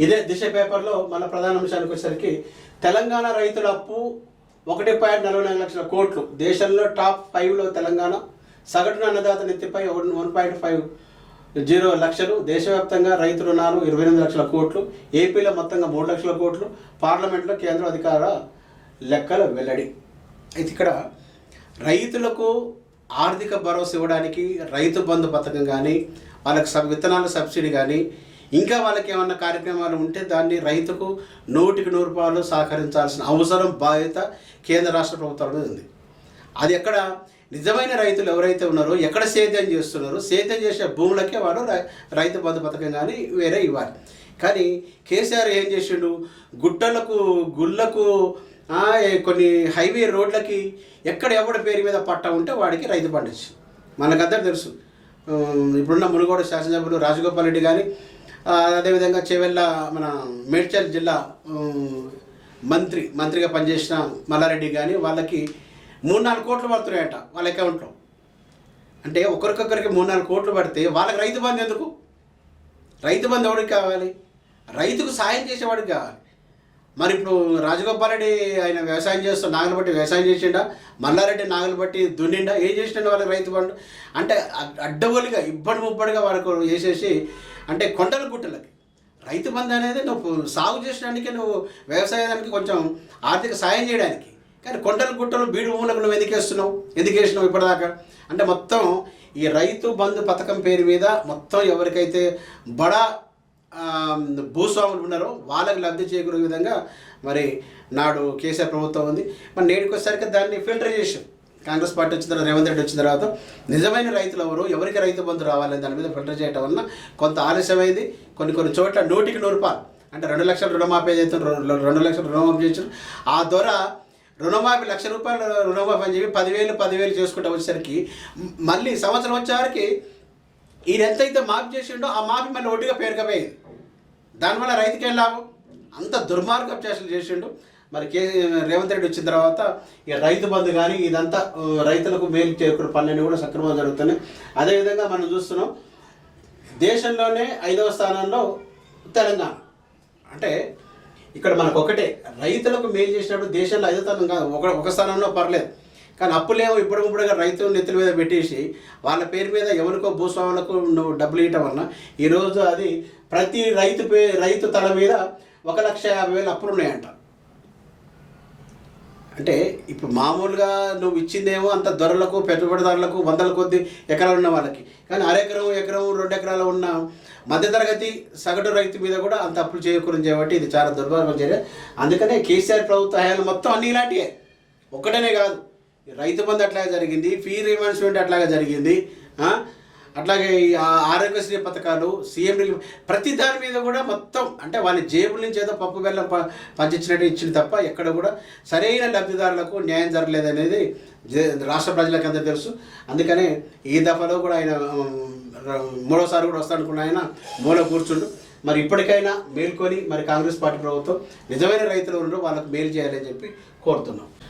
ఇదే దిశ పేపర్లో మన ప్రధాన అంశానికి వచ్చేసరికి తెలంగాణ రైతుల అప్పు 1.44 లక్షల కోట్లు. దేశంలో టాప్ 5లో తెలంగాణ. సగటున అన్నదాత నెత్తిపై 1.50 లక్షలు. దేశవ్యాప్తంగా రైతు రుణాలు 28 లక్షల కోట్లు. ఏపీలో మొత్తంగా 3 లక్షల కోట్లు. పార్లమెంట్లో కేంద్ర అధికార లెక్కల వెల్లడి. అయితే ఇక్కడ రైతులకు ఆర్థిక భరోసా ఇవ్వడానికి రైతు బంధు పథకం కానీ, వాళ్ళకి విత్తనాల సబ్సిడీ కానీ, ఇంకా వాళ్ళకి ఏమన్నా కార్యక్రమాలు ఉంటే దాన్ని రైతుకు 100% సహకరించాల్సిన అవసరం, బాధ్యత కేంద్ర రాష్ట్ర ప్రభుత్వాల మీద ఉంది. అది ఎక్కడ నిజమైన రైతులు ఎవరైతే ఉన్నారో, ఎక్కడ సేద్యం చేస్తున్నారో, సేద్యం చేసే భూములకే వాడు రైతు బంధు పథకం కానీ వేరే ఇవ్వాలి. కానీ కేసీఆర్ ఏం చేసిండు, గుళ్ళకు కొన్ని హైవే రోడ్లకి ఎక్కడ ఎవరి పేరు మీద పట్ట ఉంటే వాడికి రైతు బంధు ఇచ్చి, మనకందరూ తెలుసు. ఇప్పుడున్న మునుగోడు శాసనసభ్యులు రాజగోపాల్ రెడ్డి కానీ, అదేవిధంగా చేవెళ్ళ మన మేడ్చల్ జిల్లా మంత్రిగా పనిచేసిన మల్లారెడ్డి కానీ, వాళ్ళకి 3-4 కోట్లు పడుతున్నాయట వాళ్ళ అకౌంట్లో. అంటే ఒకరికొకరికి 3-4 కోట్లు పడితే వాళ్ళకి రైతు బంధు ఎందుకు? రైతు బంధు ఎవరికి కావాలి? రైతుకు సాయం చేసేవాడికి కావాలి. మరి ఇప్పుడు రాజగోపాల్ రెడ్డి ఆయన వ్యవసాయం చేస్తూ నాగలు బట్టి వ్యవసాయం చేసిండా, మల్లారెడ్డి నాగలు బట్టి దున్నిండా, ఏం చేసిండ వాళ్ళకి రైతు బంధు? అంటే అడ్డగోలుగా ముబ్బడిగా వాళ్ళకు వేసేసి, అంటే కొండల గుట్టలకి రైతు బంధు అనేది నువ్వు సాగు చేసడానికి, నువ్వు వ్యవసాయానికి కొంచెం ఆర్థిక సాయం చేయడానికి. కానీ కొండల గుట్టలు బీడు భూములకు నువ్వు ఎందుకు వేసినావు ఇప్పటిదాకా? అంటే మొత్తం ఈ రైతు బంధు పథకం పేరు మీద మొత్తం ఎవరికైతే బడా భూస్వాములు ఉన్నారో వాళ్ళకి లబ్ధి చేకూరే విధంగా మరి నాడు కేసీఆర్ ప్రభుత్వం ఉంది. మరి నేటికి వచ్చేసరికి దాన్ని ఫిల్టర్ చేసాం. కాంగ్రెస్ పార్టీ వచ్చిన తర్వాత, రేవంత్ రెడ్డి వచ్చిన తర్వాత నిజమైన రైతులు ఎవరికి రైతు బంధు రావాలని దాని మీద ఫిల్టర్ చేయడం వలన కొంత ఆలస్యమైంది. కొన్ని చోట్ల 100% రూపాయలు, అంటే 2 లక్షల రుణమాఫీ అయితే 2 లక్షలు రుణమాఫీ చేశారు. ఆ ద్వారా రుణమాఫీ ₹1,00,000 రుణమాఫీ అని చెప్పి 10,000 చేసుకుంటూ వచ్చేసరికి మళ్ళీ సంవత్సరం వచ్చేవారికి ఈయన ఎంతైతే మాఫీ చేసిండో ఆ మాఫీ మళ్ళీ ఒడ్డుగా పేరుకపోయేది. దానివల్ల రైతుకి ఏం లాభం? అంత దుర్మార్గం చేసిండు. మరి రేవంత్ రెడ్డి వచ్చిన తర్వాత ఇక రైతు బంధు కానీ ఇదంతా రైతులకు మేలు చేకూరు పనులన్నీ కూడా సక్రమంగా జరుగుతున్నాయి. అదేవిధంగా మనం చూస్తున్నాం, దేశంలోనే 5వ స్థానంలో తెలంగాణ. అంటే ఇక్కడ మనకు ఒకటే, రైతులకు మేలు చేసినప్పుడు దేశంలో 5వ స్థానం కాదు, ఒక స్థానంలో పర్లేదు. కానీ అప్పులేమో ఇప్పుడుగా రైతుల నెత్తుల మీద పెట్టేసి వాళ్ళ పేరు మీద ఎవరికో భూస్వాములకు డబ్బులు ఇవ్వటం వలన ఈరోజు అది ప్రతి రైతు తల మీద 1,50,000 అప్పులు ఉన్నాయంట. అంటే ఇప్పుడు మామూలుగా నువ్వు ఇచ్చిందేమో అంత ధరలకు, పెట్టుబడిదారులకు 100ల కొద్ది ఎకరాలు ఉన్న వాళ్ళకి, కానీ ఎకరం 2 ఎకరాలు ఉన్న మధ్యతరగతి సగటు రైతు మీద కూడా అంత అప్పులు చేయకూడదు. కాబట్టి ఇది చాలా దుర్మార్గం చర్య. అందుకనే కేసీఆర్ ప్రభుత్వ హయాంలో మొత్తం అన్ని ఇలాంటివే, ఒక్కటనే కాదు. రైతు బంధు అట్లాగే జరిగింది, ఫీ రీఎంబర్స్మెంట్ అట్లాగే జరిగింది, అట్లాగే ఆరోగ్యశ్రీ పథకాలు, సీఎం రిలీఫ్, ప్రతి దాని మీద కూడా మొత్తం అంటే వాళ్ళ జేబుల నుంచి ఏదో పప్పు బెల్లం పంచించినట్టు ఇచ్చింది తప్ప ఎక్కడ కూడా సరైన లబ్ధిదారులకు న్యాయం జరగలేదనేది రాష్ట్ర ప్రజలకు అందరూ తెలుసు. అందుకనే ఈ దఫాలో కూడా ఆయన 3వసారి కూడా వస్తాడనుకున్న ఆయన మూల కూర్చుండు. మరి ఇప్పటికైనా మేల్కొని మరి కాంగ్రెస్ పార్టీ ప్రభుత్వం నిజమైన రైతులు ఉన్నారో వాళ్ళకు మేలు చేయాలని చెప్పి కోరుతున్నాం.